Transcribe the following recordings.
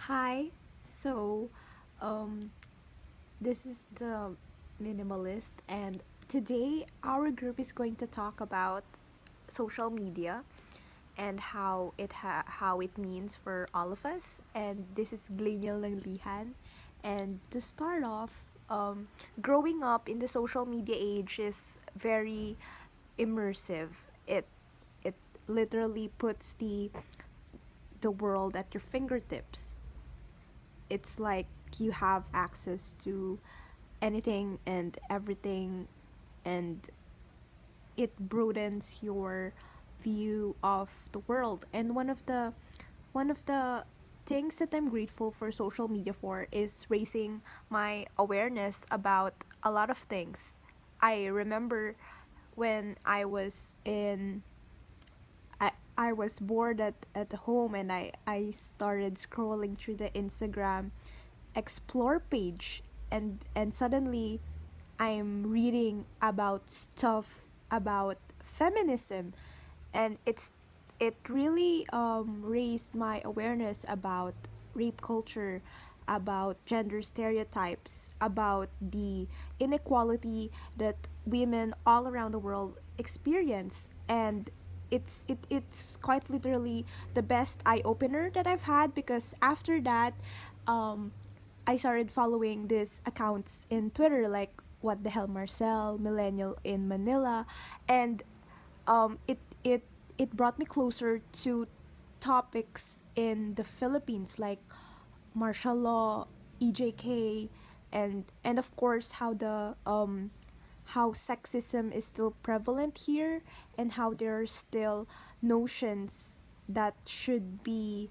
Hi, so um, this is the minimalist, and today our group is going to talk about social media and how it means for all of us. And this is Glenial Langlihan. And to start off, growing up in the social media age is very immersive. It literally puts the world at your fingertips. It's like you have access to anything and everything, and it broadens your view of the world. And one of the things that I'm grateful for social media for is raising my awareness about a lot of things. I remember when in I was bored at home, and I started scrolling through the Instagram explore page, and suddenly I'm reading about stuff about feminism, and it really raised my awareness about rape culture, about gender stereotypes, about the inequality that women all around the world experience. And it's quite literally the best eye opener that I've had, because after that, um I started following these accounts in Twitter, like what the hell Marcel, Millennial in Manila, and it it brought me closer to topics in the Philippines, like martial law, EJK, and of course how sexism is still prevalent here, and how there are still notions that should be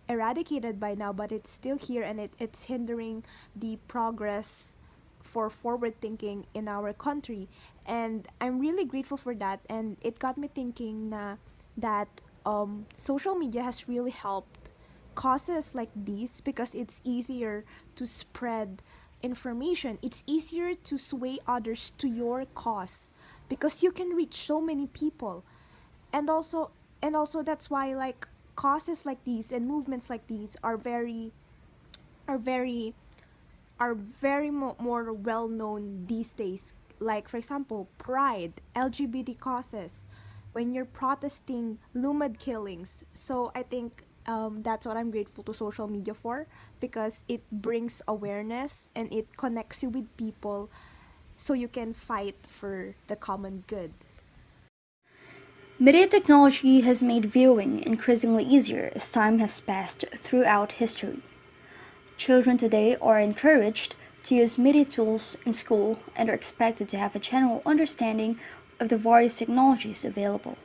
eradicated by now, but it's still here, and it's hindering the progress for forward thinking in our country. And I'm really grateful for that, and it got me thinking that social media has really helped causes like these, because it's easier to spread information, it's easier to sway others to your cause, because you can reach so many people. And also and also that's why, like, causes like these and movements like these are very more well known these days. Like, for example, pride, LGBT causes, when you're protesting lumad killings. So I think that's what I'm grateful to social media for, because it brings awareness and it connects you with people, so you can fight for the common good. Media technology has made viewing increasingly easier as time has passed throughout history. Children today are encouraged to use media tools in school and are expected to have a general understanding of the various technologies available.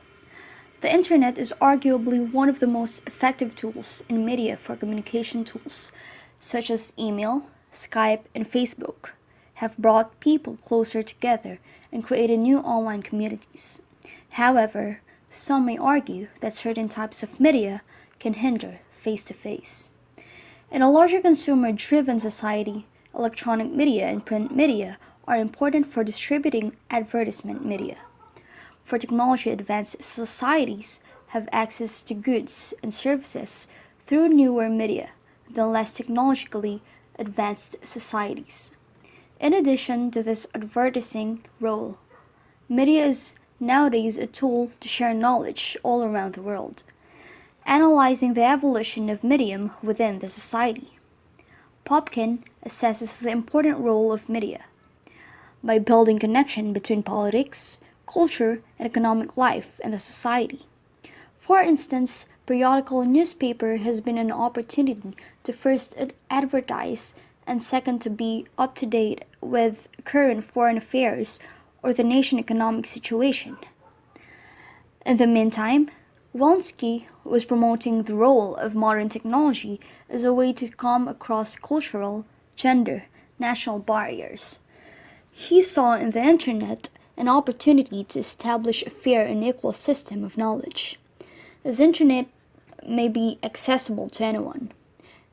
The internet is arguably one of the most effective tools in media for communication tools, such as email, Skype, and Facebook, have brought people closer together and created new online communities. However, some may argue that certain types of media can hinder face to face. In a larger consumer driven society, electronic media and print media are important for distributing advertisement media. For technology advanced societies have access to goods and services through newer media than less technologically advanced societies. In addition to this advertising role, media is nowadays a tool to share knowledge all around the world, analyzing the evolution of medium within the society. Popkin assesses the important role of media by building connection between politics, culture, and economic life in the society. For instance, periodical newspaper has been an opportunity to first advertise and second to be up to date with current foreign affairs or the nation economic situation. In the meantime, Walensky was promoting the role of modern technology as a way to come across cultural, gender, national barriers. He saw in the Internet an opportunity to establish a fair and equal system of knowledge. As Internet may be accessible to anyone,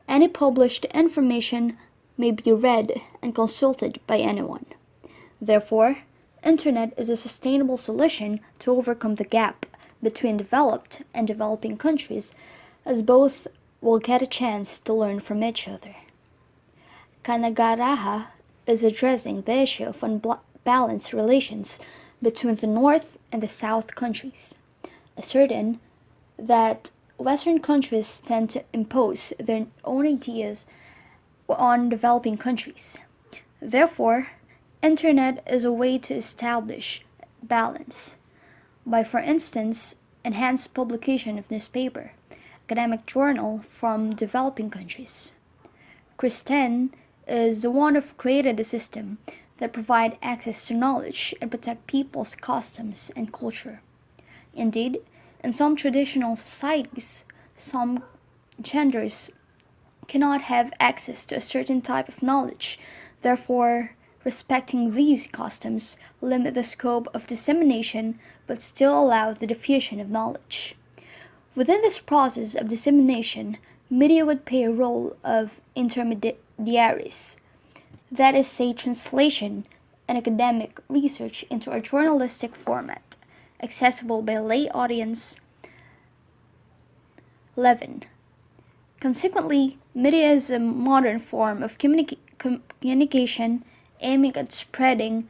any published information may be read and consulted by anyone. Therefore, Internet is a sustainable solution to overcome the gap between developed and developing countries, as both will get a chance to learn from each other. Kanagaraha is addressing the issue of unbalanced relations between the North and the South countries, asserting that Western countries tend to impose their own ideas on developing countries. Therefore, internet is a way to establish balance by, for instance, enhanced publication of newspaper, academic journal from developing countries. Kristen is the one who created a system that provide access to knowledge and protect people's customs and culture. Indeed, in some traditional societies, some genders cannot have access to a certain type of knowledge. Therefore, respecting these customs limit the scope of dissemination but still allow the diffusion of knowledge. Within this process of dissemination, media would play a role of intermediaries, that is, say, translation and academic research into a journalistic format, accessible by a lay audience. 11. Consequently, media is a modern form of communication aiming at spreading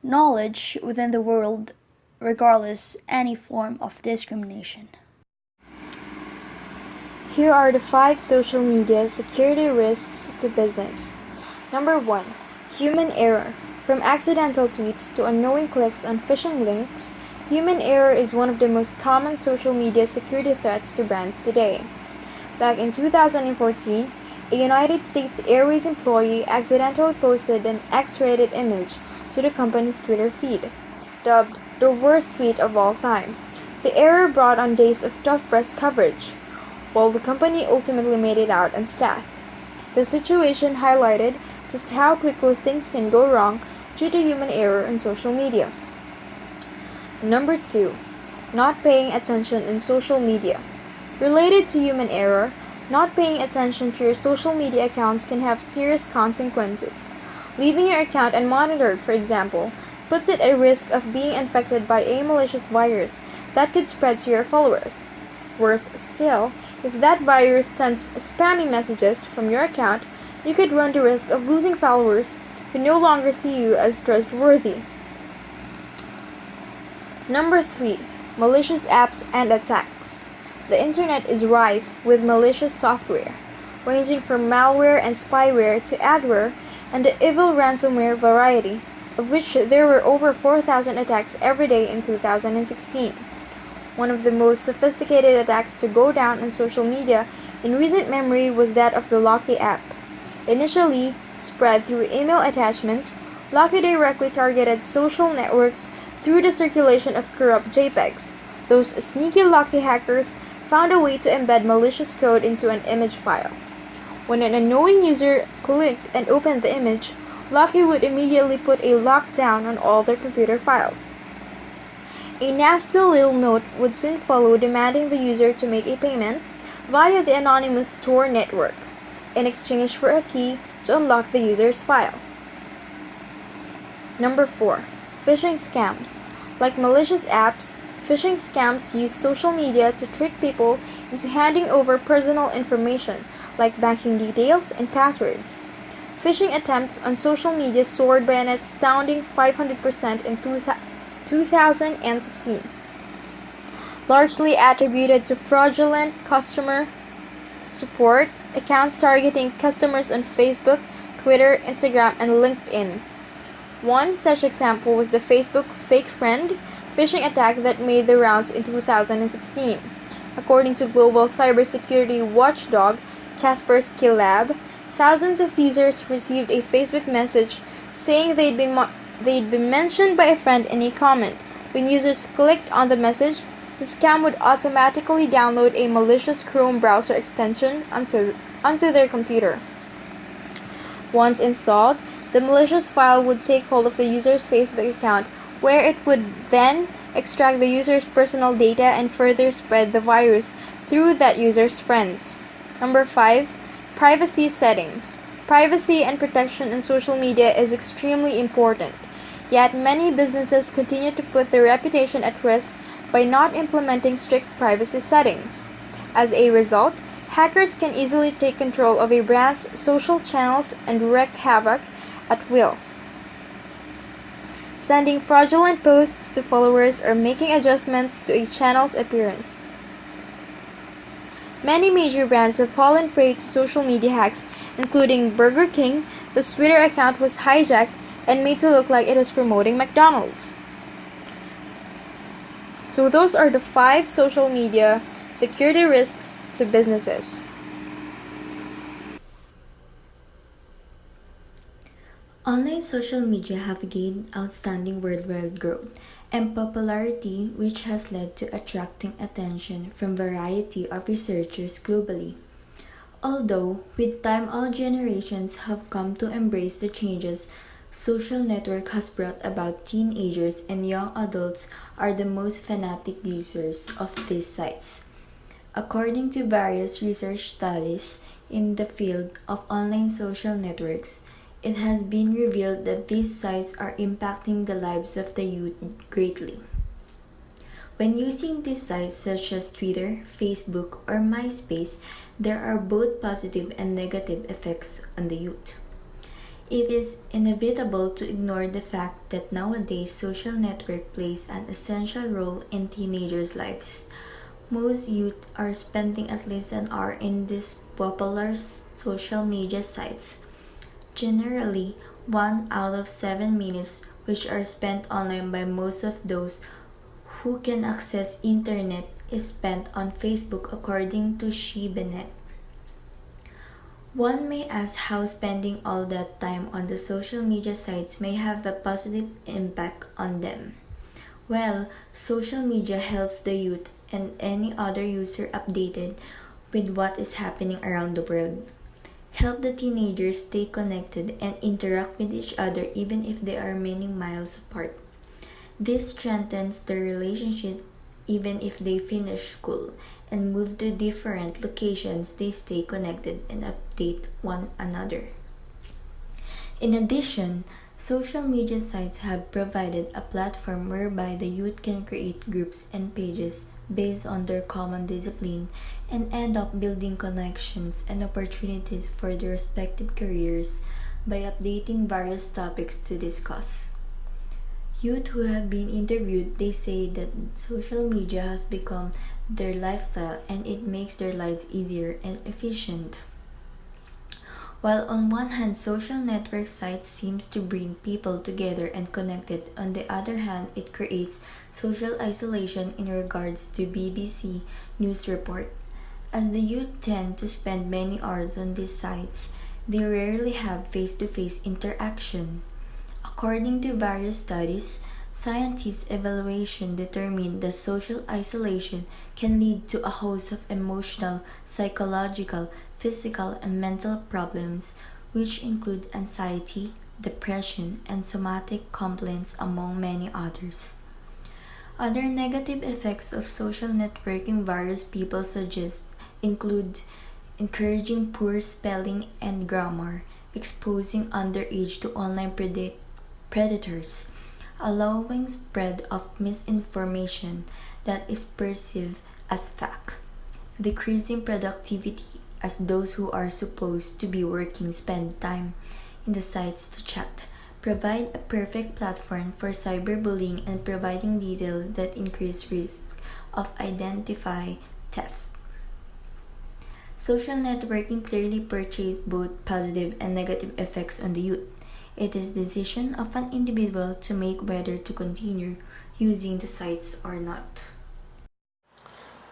knowledge within the world, regardless any form of discrimination. Here are the 5 social media security risks to business. Number 1. Human error. From accidental tweets to unknowing clicks on phishing links, human error is one of the most common social media security threats to brands today. Back in 2014, a United States Airways employee accidentally posted an X-rated image to the company's Twitter feed, dubbed the worst tweet of all time. The error brought on days of tough press coverage, while the company ultimately made it out unscathed. The situation highlighted just how quickly things can go wrong due to human error in social media. Number 2. Not paying attention in social media. Related to human error, not paying attention to your social media accounts can have serious consequences. Leaving your account unmonitored, for example, puts it at risk of being infected by a malicious virus that could spread to your followers. Worse still, if that virus sends spammy messages from your account, you could run the risk of losing followers who no longer see you as trustworthy. Number 3. Malicious apps and attacks. The internet is rife with malicious software, ranging from malware and spyware to adware and the evil ransomware variety, of which there were over 4,000 attacks every day in 2016. One of the most sophisticated attacks to go down on social media in recent memory was that of the Locky app. Initially spread through email attachments, Locky directly targeted social networks through the circulation of corrupt JPEGs. Those sneaky Locky hackers found a way to embed malicious code into an image file. When an unknowing user clicked and opened the image, Locky would immediately put a lockdown on all their computer files. A nasty little note would soon follow demanding the user to make a payment via the anonymous Tor network in exchange for a key to unlock the user's file. Number 4. Phishing scams. Like malicious apps, phishing scams use social media to trick people into handing over personal information like banking details and passwords. Phishing attempts on social media soared by an astounding 500% in 2016, largely attributed to fraudulent customer support accounts targeting customers on Facebook, Twitter, Instagram, and LinkedIn. One such example was the Facebook fake friend phishing attack that made the rounds in 2016. According to global cybersecurity watchdog Kaspersky Lab, thousands of users received a Facebook message saying they'd been mentioned by a friend in a comment. When users clicked on the message, the scam would automatically download a malicious Chrome browser extension onto their computer. Once installed, the malicious file would take hold of the user's Facebook account, where it would then extract the user's personal data and further spread the virus through that user's friends. Number 5. Privacy settings. Privacy and protection in social media is extremely important, yet many businesses continue to put their reputation at risk by not implementing strict privacy settings. As a result, Hackers can easily take control of a brand's social channels and wreak havoc at will, sending fraudulent posts to followers or making adjustments to a channel's appearance. Many major brands have fallen prey to social media hacks, including Burger King, whose Twitter account was hijacked and made to look like it was promoting McDonald's. So, those are the 5 social media security risks to businesses. Online social media have gained outstanding worldwide growth and popularity, which has led to attracting attention from variety of researchers globally. Although, with time all generations have come to embrace the changes social network has brought about, teenagers and young adults are the most fanatic users of these sites. According to various research studies in the field of online social networks, it has been revealed that these sites are impacting the lives of the youth greatly. When using these sites such as Twitter, Facebook, or MySpace, there are both positive and negative effects on the youth. It is inevitable to ignore the fact that nowadays social network plays an essential role in teenagers' lives. Most youth are spending at least an hour in these popular social media sites. Generally, 1 out of 7 minutes which are spent online by most of those who can access internet is spent on Facebook, according to She Bennett. One may ask how spending all that time on the social media sites may have a positive impact on them. Well, social media helps the youth and any other user updated with what is happening around the world. Help the teenagers stay connected and interact with each other even if they are many miles apart. This strengthens their relationship even if they finish school and move to different locations. They stay connected and update one another. In addition, social media sites have provided a platform whereby the youth can create groups and pages based on their common discipline and end up building connections and opportunities for their respective careers by updating various topics to discuss. Youth who have been interviewed, they say that social media has become their lifestyle and it makes their lives easier and efficient. While on one hand social network sites seems to bring people together and connected, on the other hand it creates social isolation in regards to BBC News report. As the youth tend to spend many hours on these sites, they rarely have face-to-face interaction. According to various studies, scientists' evaluation determined that social isolation can lead to a host of emotional, psychological, physical, and mental problems, which include anxiety, depression, and somatic complaints, among many others. Other negative effects of social networking various people suggest include encouraging poor spelling and grammar, exposing underage to online predators, allowing spread of misinformation that is perceived as fact, decreasing productivity as those who are supposed to be working spend time in the sites to chat, provide a perfect platform for cyberbullying and providing details that increase risk of identify theft. Social networking clearly portrays both positive and negative effects on the youth. It is the decision of an individual to make whether to continue using the sites or not.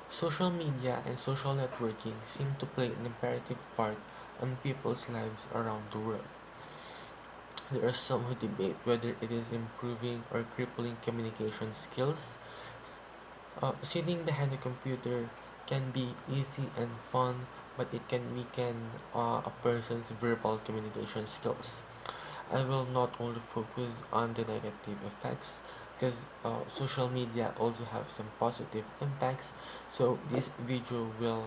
Social media and social networking seem to play an imperative part on people's lives around the world. There are some who debate whether it is improving or crippling communication skills. Sitting behind a computer can be easy and fun, but it can weaken a person's verbal communication skills. I will not only focus on the negative effects because social media also have some positive impacts. So this video will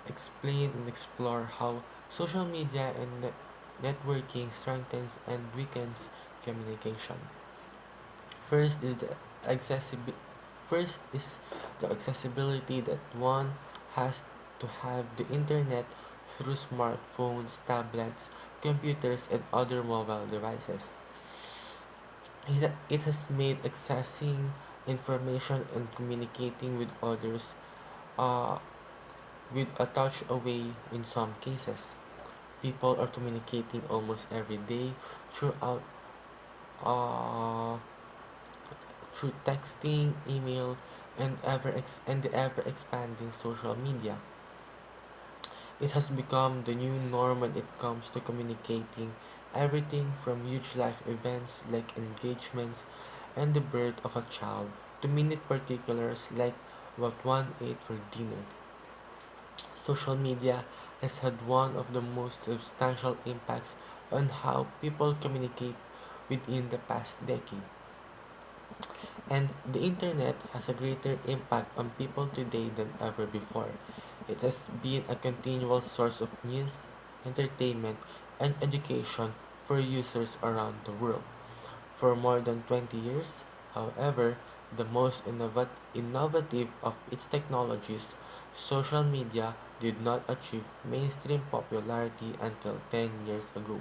explain and explore how social media and networking strengthens and weakens communication. First is the accessibility. First is the accessibility that one has to have the internet through smartphones, tablets, computers, and other mobile devices. It has made accessing information and communicating with others uh, with a touch away in some cases. People are communicating almost every day throughout uh, through texting, email, and the ever expanding social media. It has become the new norm when it comes to communicating everything from huge life events like engagements and the birth of a child to minute particulars like what one ate for dinner. Social media has had one of the most substantial impacts on how people communicate within the past decade. And the internet has a greater impact on people today than ever before. It has been a continual source of news, entertainment, and education for users around the world. For more than 20 years, however, the most innovative of its technologies, social media, did not achieve mainstream popularity until 10 years ago.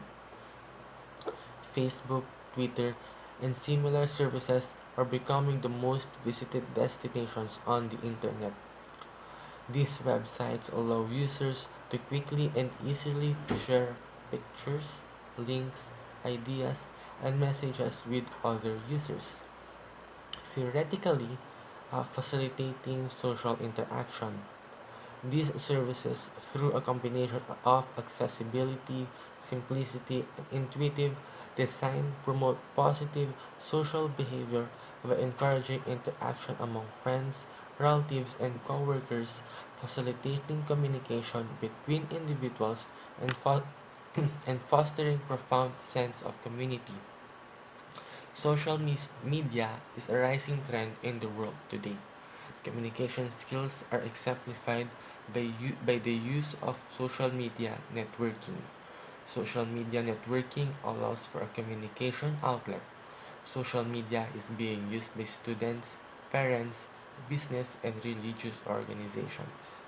Facebook, Twitter, and similar services are becoming the most visited destinations on the internet. These websites allow users to quickly and easily share pictures, links, ideas, and messages with other users, theoretically facilitating social interaction. These services, through a combination of accessibility, simplicity, and intuitive design, promote positive social behavior by encouraging interaction among friends, relatives, and coworkers, facilitating communication between individuals, and, and fostering profound sense of community. Media is a rising trend in the world today. Communication skills are exemplified by the use of social media networking. Social media networking allows for a communication outlet. Social media is being used by students, parents, business, and religious organizations.